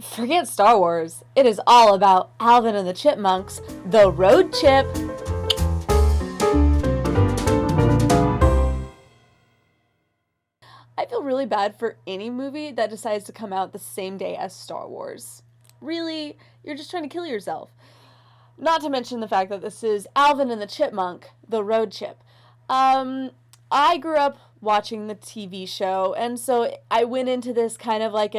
Forget Star Wars. It is all about Alvin and the Chipmunks, the road chip. I feel really bad for any movie that decides to come out the same day as Star Wars. Really, you're just trying to kill yourself. Not to mention the fact that this is Alvin and the Chipmunk, the road chip. I grew up watching the TV show, and so I went into this kind of like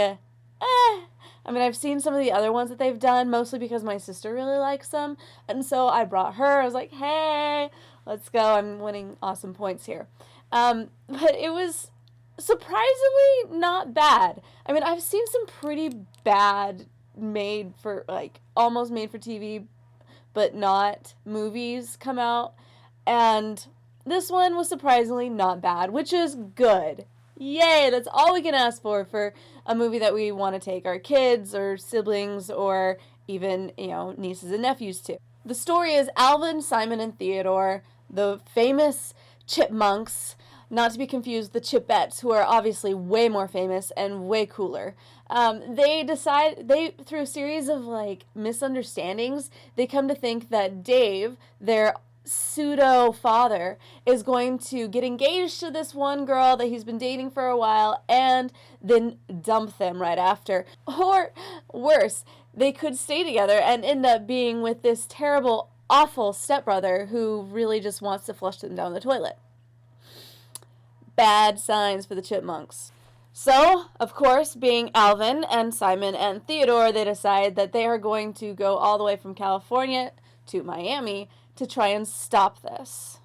I've seen some of the other ones that they've done, mostly because my sister really likes them, and so I brought her. I was like, hey, let's go. I'm winning awesome points here. But it was surprisingly not bad. I mean, I've seen some pretty bad almost made for TV, but not movies come out, and this one was surprisingly not bad, which is good. Yay, that's all we can ask for a movie that we want to take our kids or siblings or even, nieces and nephews to. The story is Alvin, Simon, and Theodore, the famous chipmunks, not to be confused with the Chipettes, who are obviously way more famous and way cooler. Through a series of misunderstandings, they come to think that Dave, their pseudo father, is going to get engaged to this one girl that he's been dating for a while and then dump them right after. Or worse, they could stay together and end up being with this terrible, awful stepbrother who really just wants to flush them down the toilet. Bad signs for the Chipmunks. So, of course, being Alvin and Simon and Theodore, they decide that they are going to go all the way from California to Miami to try and stop this.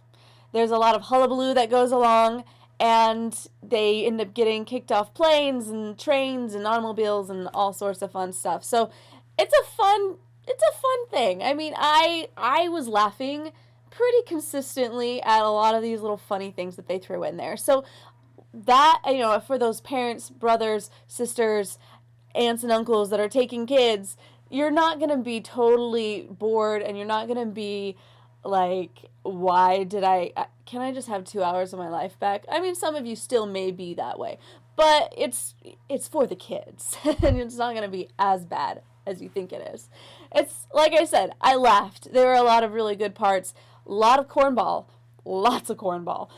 There's a lot of hullabaloo that goes along, and they end up getting kicked off planes and trains and automobiles and all sorts of fun stuff. So it's a fun thing. I mean, I was laughing pretty consistently at a lot of these little funny things that they threw in there. So that, for those parents, brothers, sisters, aunts and uncles that are taking kids, you're not going to be totally bored, and you're not going to be like, can I just have 2 hours of my life back? I mean, some of you still may be that way, but it's for the kids, and it's not going to be as bad as you think it is. It's, like I said, I laughed. There were a lot of really good parts, a lot of cornball, lots of cornball,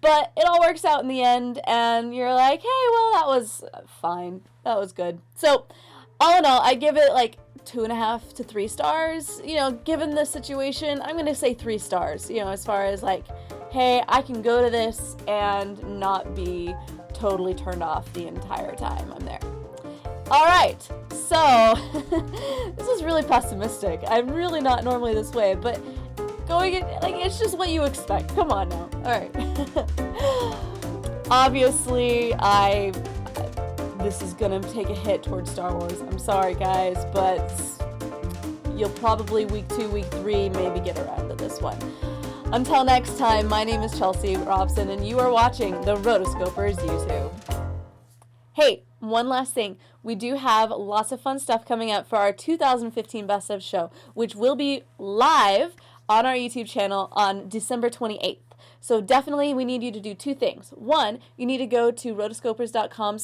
but it all works out in the end, and you're like, hey, well, that was fine. That was good. So, all in all, I give it 2.5 to 3 stars. Given the situation, I'm going to say 3 stars, as far as hey, I can go to this and not be totally turned off the entire time I'm there. All right, so this is really pessimistic. I'm really not normally this way, but going in, it's just what you expect. Come on now. All right. Obviously, this is gonna take a hit towards Star Wars. I'm sorry, guys, but you'll probably week 2, week 3, maybe get around to this one. Until next time, my name is Chelsea Robson, and you are watching the Rotoscopers YouTube. Hey, one last thing. We do have lots of fun stuff coming up for our 2015 Best of show, which will be live on our YouTube channel on December 28th. So definitely we need you to do 2 things. 1, you need to go to rotoscopers.com/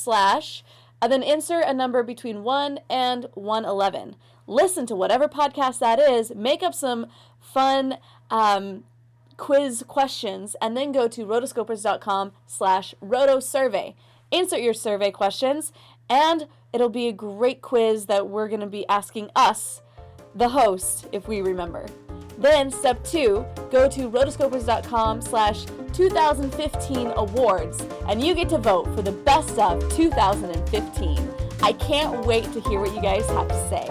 and then insert a number between 1 and 111. Listen to whatever podcast that is, make up some fun quiz questions, and then go to rotoscopers.com/ rotosurvey. Insert your survey questions, and it'll be a great quiz that we're going to be asking us, the host, if we remember. Then, step 2, go to rotoscopers.com/ 2015 awards, and you get to vote for the best of 2015. I can't wait to hear what you guys have to say.